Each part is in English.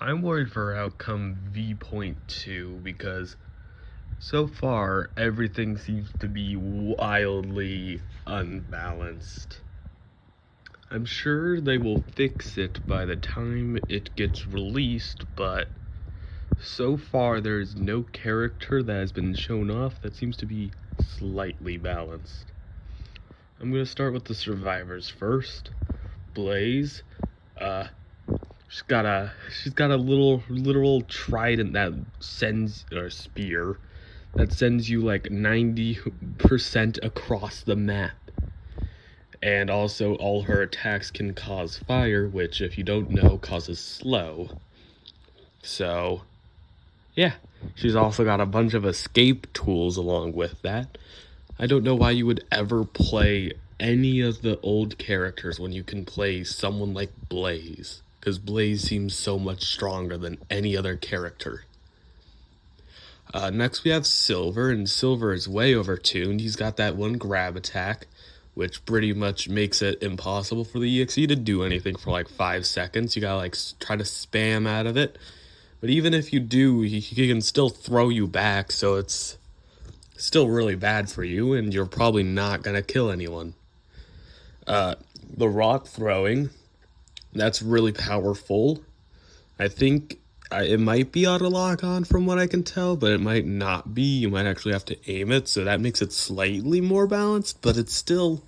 I'm worried for outcome V0.2 because so far everything seems to be wildly unbalanced. I'm sure they will fix it by the time it gets released, but so far there's no character that has been shown off that seems to be slightly balanced. I'm gonna start with the survivors first. Blaze, uh, she's got a little literal trident that sends or spear that sends you like 90% across the map. And also all her attacks can cause fire, which if you don't know causes slow. So, yeah. She's also got a bunch of escape tools along with that. I don't know why you would ever play any of the old characters when you can play someone like Blaze, because Blaze seems so much stronger than any other character. Next we have Silver, and Silver is way overtuned. He's got that one grab attack, which pretty much makes it impossible for the EXE to do anything for like 5 seconds. You gotta like try to spam out of it. But even if you do, he can still throw you back, so it's still really bad for you, and you're probably not gonna kill anyone. The rock throwing, that's really powerful. I think it might be auto lock on from what I can tell, but it might not be. You might actually have to aim it, so that makes it slightly more balanced, but it's still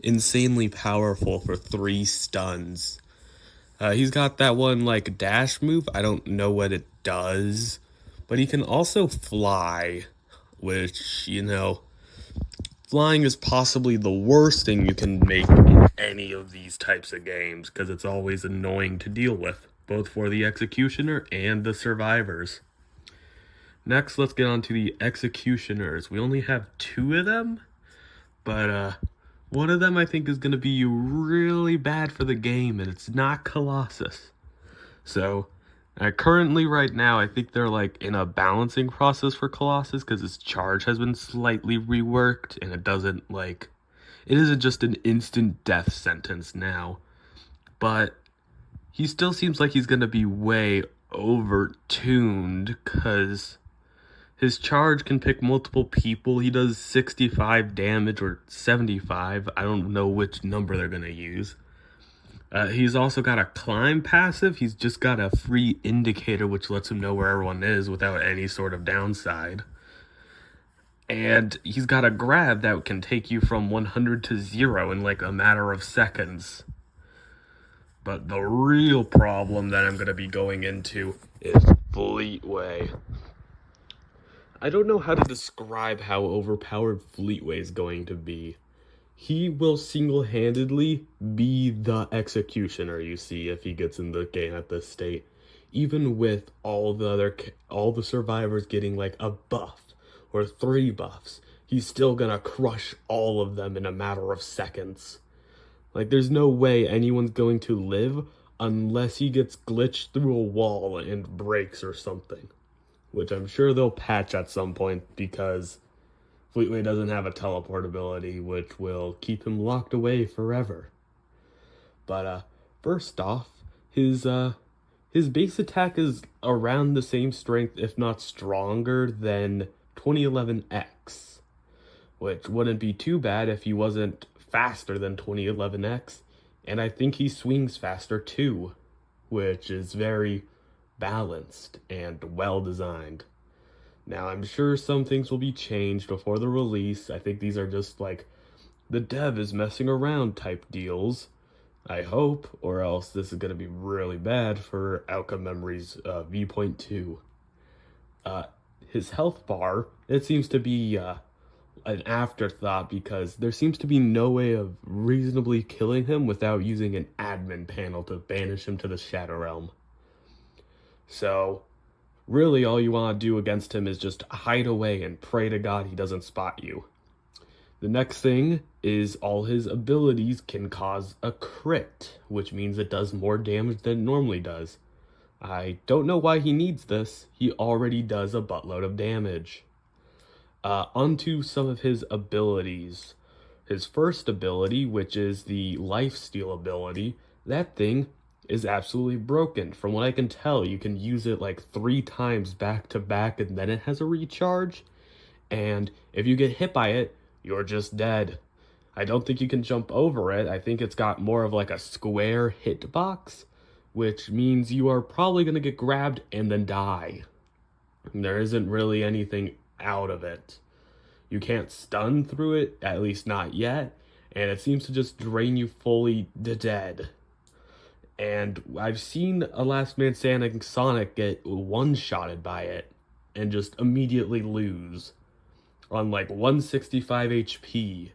insanely powerful for 3 stuns. He's got that one like dash move. I don't know what it does, but he can also fly, which, flying is possibly the worst thing you can make in any of these types of games because it's always annoying to deal with, both for the executioner and the survivors. Next, let's get on to the executioners. We only have 2 of them, but one of them I think is going to be really bad for the game, and it's not Colossus. So, currently right now, I think they're like in a balancing process for Colossus because his charge has been slightly reworked, and it isn't just an instant death sentence now. But he still seems like he's going to be way overtuned because his charge can pick multiple people. He does 65 damage or 75. I don't know which number they're going to use. He's also got a climb passive. He's just got a free indicator, which lets him know where everyone is without any sort of downside. And he's got a grab that can take you from 100 to 0 in like a matter of seconds. But the real problem that I'm going to be going into is Fleetway. I don't know how to describe how overpowered Fleetway is going to be. He will single-handedly be the executioner, you see, if he gets in the game at this state. Even with all the survivors getting like a buff or 3 buffs, he's still gonna crush all of them in a matter of seconds. Like, there's no way anyone's going to live unless he gets glitched through a wall and breaks or something. Which I'm sure they'll patch at some point because Fleetway doesn't have a teleport ability, which will keep him locked away forever. But first off, his base attack is around the same strength, if not stronger, than 2011X, which wouldn't be too bad if he wasn't faster than 2011X, and I think he swings faster too, which is very balanced and well designed. Now, I'm sure some things will be changed before the release. I think these are just like the dev is messing around type deals. I hope, or else this is going to be really bad for Outcome Memories V0.2. His health bar, it seems to be an afterthought because there seems to be no way of reasonably killing him without using an admin panel to banish him to the Shadow Realm. So, really, all you want to do against him is just hide away and pray to God he doesn't spot you. The next thing is all his abilities can cause a crit, which means it does more damage than it normally does. I don't know why he needs this. He already does a buttload of damage. Onto some of his abilities. His first ability, which is the lifesteal ability, that thing is absolutely broken. From what I can tell, you can use it like 3 times back to back and then it has a recharge. And if you get hit by it, you're just dead. I don't think you can jump over it. I think it's got more of like a square hitbox, which means you are probably going to get grabbed and then die. There isn't really anything out of it. You can't stun through it, at least not yet, and it seems to just drain you fully to dead. And I've seen a Last Man Standing Sonic get one-shotted by it and just immediately lose on like 165 HP.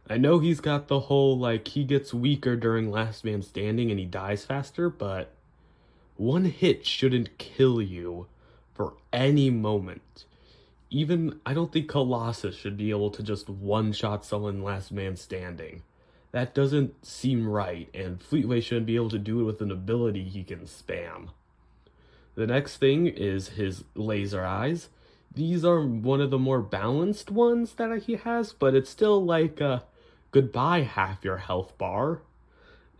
I know he's got the whole like he gets weaker during Last Man Standing and he dies faster, but one hit shouldn't kill you for any moment. Even I don't think Colossus should be able to just one-shot someone Last Man Standing. That doesn't seem right, and Fleetway shouldn't be able to do it with an ability he can spam. The next thing is his laser eyes. These are one of the more balanced ones that he has, but it's still like a goodbye half your health bar.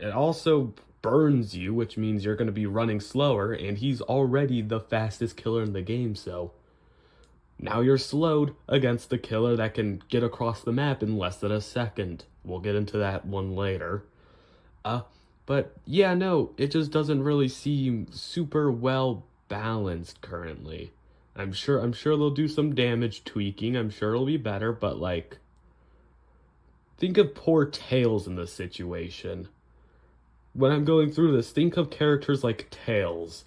It also burns you, which means you're going to be running slower, and he's already the fastest killer in the game, so now you're slowed against the killer that can get across the map in less than a second. We'll get into that one later. But yeah, no, it just doesn't really seem super well balanced currently. I'm sure they'll do some damage tweaking. I'm sure it'll be better, but like, think of poor Tails in this situation. When I'm going through this, think of characters like Tails.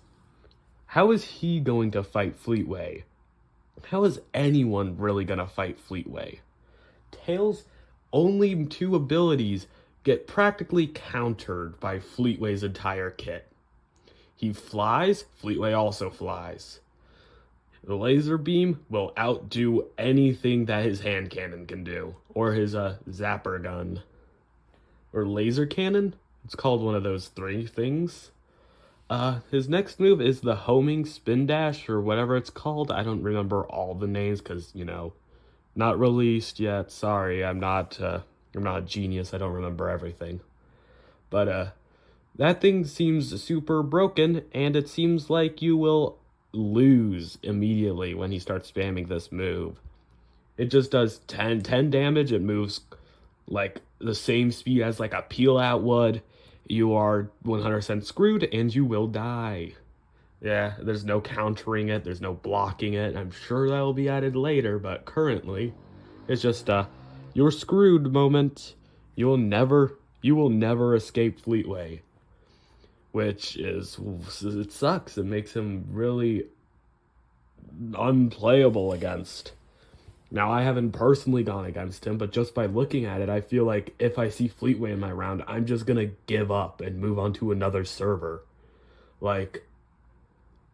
How is he going to fight Fleetway? How is anyone really gonna fight Fleetway? Tails' only 2 abilities get practically countered by Fleetway's entire kit. He flies, Fleetway also flies. The laser beam will outdo anything that his hand cannon can do, or his zapper gun, or laser cannon. It's called one of those 3 things. His next move is the homing spin dash, or whatever it's called. I don't remember all the names because, you know, not released yet. Sorry, I'm not a genius. I don't remember everything. But that thing seems super broken, and it seems like you will lose immediately when he starts spamming this move. It just does 10 damage. It moves like the same speed as like a peel out would. You are 100% screwed and you will die. Yeah, there's no countering it, there's no blocking it. I'm sure that will be added later, but currently it's just you're screwed moment. You will never escape Fleetway. Which is, it sucks. It makes him really unplayable against. Now, I haven't personally gone against him, but just by looking at it, I feel like if I see Fleetway in my round, I'm just gonna give up and move on to another server. Like,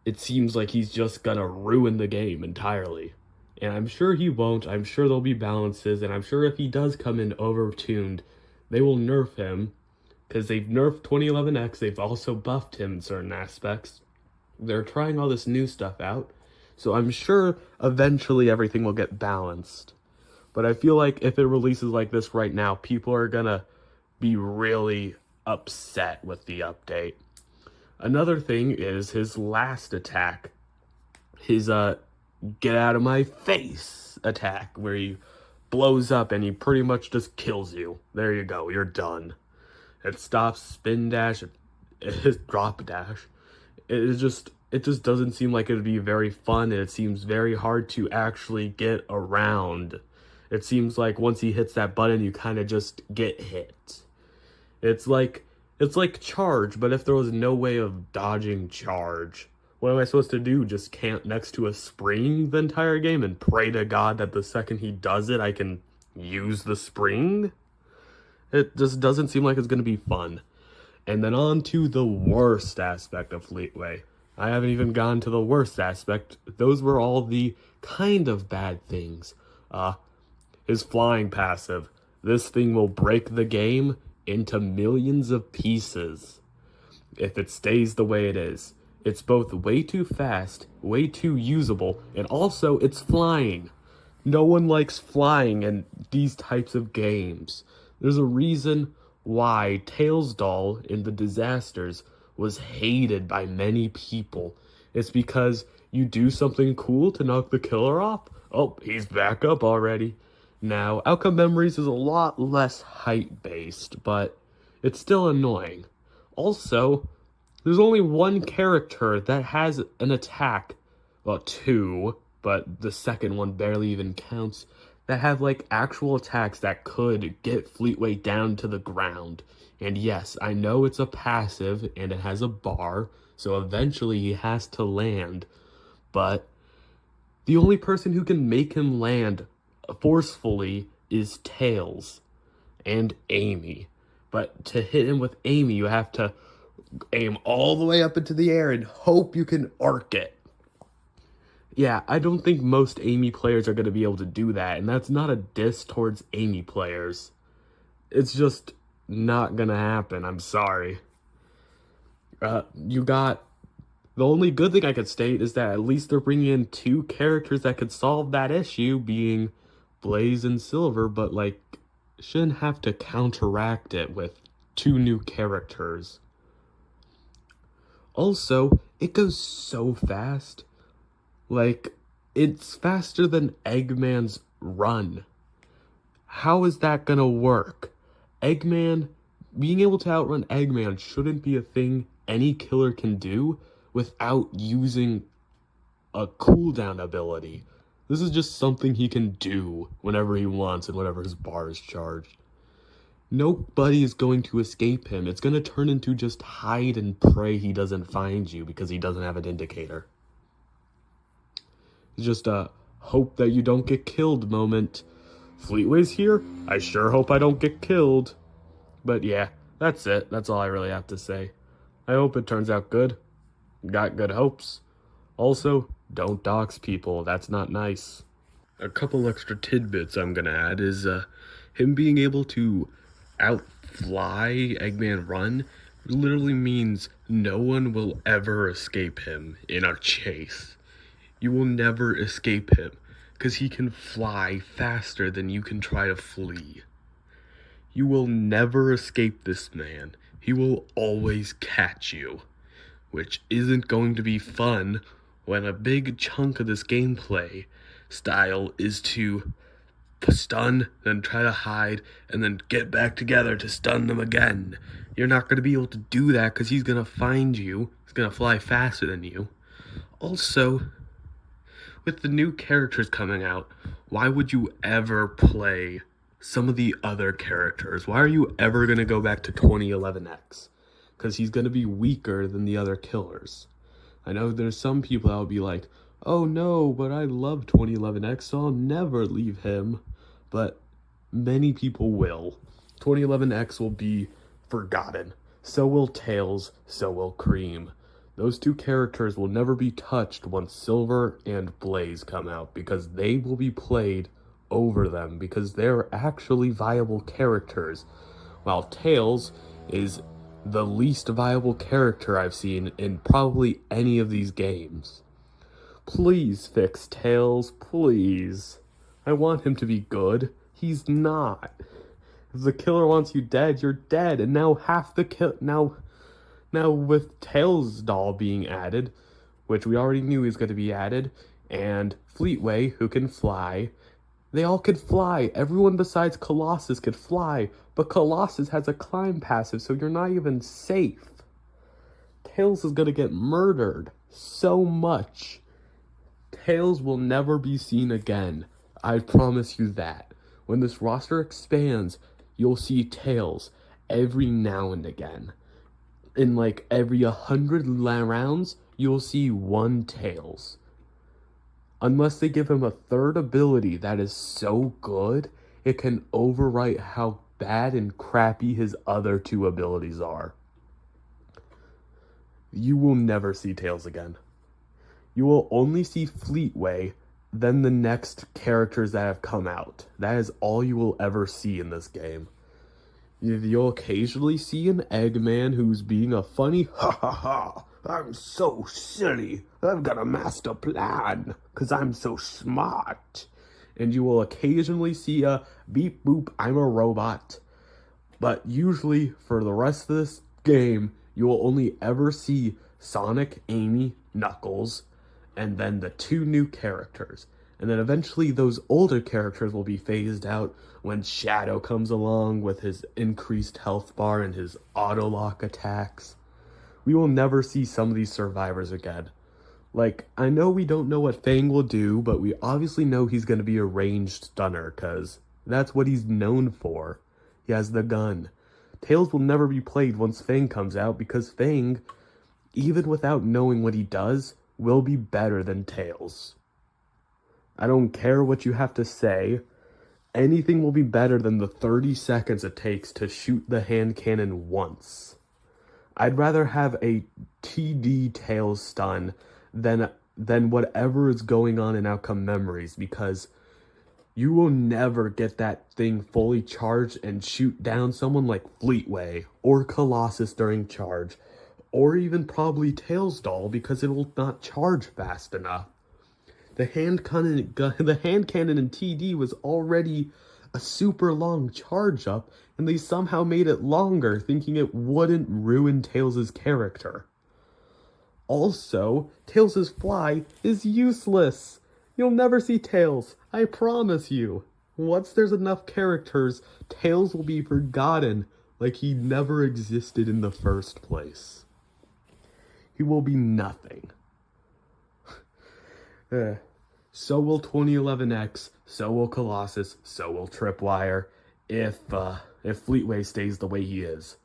it seems like he's just gonna ruin the game entirely. And I'm sure he won't. I'm sure there'll be balances, and I'm sure if he does come in overtuned, they will nerf him, because they've nerfed 2011X, they've also buffed him in certain aspects. They're trying all this new stuff out. So I'm sure eventually everything will get balanced. But I feel like if it releases like this right now, people are gonna be really upset with the update. Another thing is his last attack. His get out of my face attack, where he blows up and he pretty much just kills you. There you go, you're done. It stops spin dash, it drop dash. It just doesn't seem like it would be very fun, and it seems very hard to actually get around. It seems like once he hits that button, you kind of just get hit. It's like charge, but if there was no way of dodging charge, what am I supposed to do? Just camp next to a spring the entire game and pray to God that the second he does it, I can use the spring? It just doesn't seem like it's going to be fun. And then on to the worst aspect of Fleetway. I haven't even gone to the worst aspect. Those were all the kind of bad things. His flying passive. This thing will break the game into millions of pieces if it stays the way it is. It's both way too fast, way too usable, and also it's flying. No one likes flying in these types of games. There's a reason why Tails Doll in the Disasters was hated by many people. It's because you do something cool to knock the killer off. Oh, he's back up already. Now, Outcome Memories is a lot less height-based, but it's still annoying. Also, there's only one character that has an attack, well, two, but the second one barely even counts, that have like actual attacks that could get Fleetway down to the ground. And yes, I know it's a passive and it has a bar, so eventually he has to land, but the only person who can make him land forcefully is Tails and Amy. But to hit him with Amy, you have to aim all the way up into the air and hope you can arc it. Yeah, I don't think most Amy players are going to be able to do that, and that's not a diss towards Amy players. It's just not going to happen, I'm sorry. The only good thing I could state is that at least they're bringing in two characters that could solve that issue, being Blaze and Silver, but like, shouldn't have to counteract it with two new characters. Also, it goes so fast. Like, it's faster than Eggman's run. How is that gonna work? Being able to outrun Eggman shouldn't be a thing any killer can do without using a cooldown ability. This is just something he can do whenever he wants and whenever his bar is charged. Nobody is going to escape him. It's going to turn into just hide and pray he doesn't find you because he doesn't have an indicator. It's just a hope that you don't get killed moment. Fleetway's here? I sure hope I don't get killed. But yeah, that's it. That's all I really have to say. I hope it turns out good. Got good hopes. Also, don't dox people. That's not nice. A couple extra tidbits I'm gonna add is him being able to outfly Eggman Run literally means no one will ever escape him in a chase. You will never escape him because he can fly faster than you can try to flee. You will never escape this man. He will always catch you, which isn't going to be fun when a big chunk of this gameplay style is to stun, then try to hide, and then get back together to stun them again. You're not going to be able to do that because he's going to find you. He's going to fly faster than you. Also, with the new characters coming out, why would you ever play some of the other characters? Why are you ever going to go back to 2011X? Because he's going to be weaker than the other killers. I know there's some people that will be like, oh no, but I love 2011X, so I'll never leave him. But many people will. 2011X will be forgotten. So will Tails, so will Cream. Those two characters will never be touched once Silver and Blaze come out, because they will be played over them, because they're actually viable characters, while Tails is the least viable character I've seen in probably any of these games. Please fix Tails, please. I want him to be good. He's not. If the killer wants you dead, you're dead, and now half the Now with Tails' doll being added, which we already knew is going to be added, and Fleetway, who can fly, they all could fly. Everyone besides Colossus could fly, but Colossus has a climb passive, so you're not even safe. Tails is going to get murdered so much. Tails will never be seen again. I promise you that. When this roster expands, you'll see Tails every now and again. In like every 100 rounds, you'll see one Tails. Unless they give him a third ability that is so good, it can overwrite how bad and crappy his other two abilities are. You will never see Tails again. You will only see Fleetway, then the next characters that have come out. That is all you will ever see in this game. You'll occasionally see an Eggman who's being a funny, ha ha ha, I'm so silly, I've got a master plan, cause I'm so smart. And you will occasionally see a beep boop, I'm a robot. But usually, for the rest of this game, You will only ever see Sonic, Amy, Knuckles, and then the 2 new characters. And then eventually those older characters will be phased out when Shadow comes along with his increased health bar and his auto-lock attacks. We will never see some of these survivors again. Like, I know we don't know what Fang will do, but we obviously know he's going to be a ranged stunner, because that's what he's known for. He has the gun. Tails will never be played once Fang comes out, because Fang, even without knowing what he does, will be better than Tails. I don't care what you have to say. Anything will be better than the 30 seconds it takes to shoot the hand cannon once. I'd rather have a TD Tails stun than whatever is going on in Outcome Memories, because you will never get that thing fully charged and shoot down someone like Fleetway or Colossus during charge, or even probably Tails Doll, because it will not charge fast enough. The hand cannon in TD was already a super long charge up, and they somehow made it longer, thinking it wouldn't ruin Tails' character. Also, Tails' fly is useless. You'll never see Tails, I promise you. Once there's enough characters, Tails will be forgotten like he never existed in the first place. He will be nothing. So will 2011X, so will Colossus, so will Tripwire, if Fleetway stays the way he is.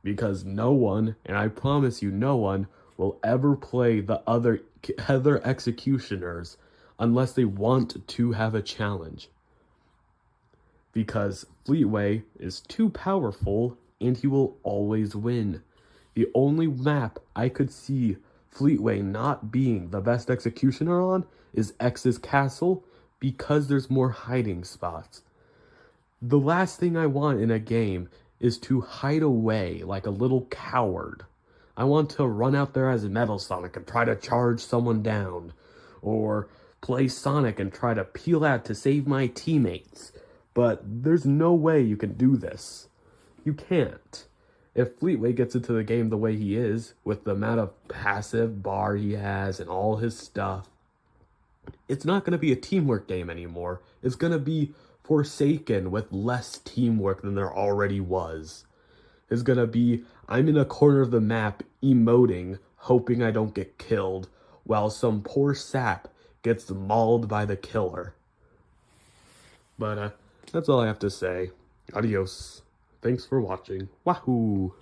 Because no one, and I promise you no one, will ever play the other executioners unless they want to have a challenge. Because Fleetway is too powerful and he will always win. The only map I could see Fleetway not being the best executioner on is X's castle, because there's more hiding spots. The last thing I want in a game is to hide away like a little coward. I want to run out there as Metal Sonic and try to charge someone down, or play Sonic and try to peel out to save my teammates. But there's no way you can do this. You can't. If Fleetway gets into the game the way he is, with the amount of passive bar he has and all his stuff, it's not going to be a teamwork game anymore. It's going to be Forsaken with less teamwork than there already was. It's going to be, I'm in a corner of the map emoting, hoping I don't get killed, while some poor sap gets mauled by the killer. But that's all I have to say. Adios. Thanks for watching. Wahoo!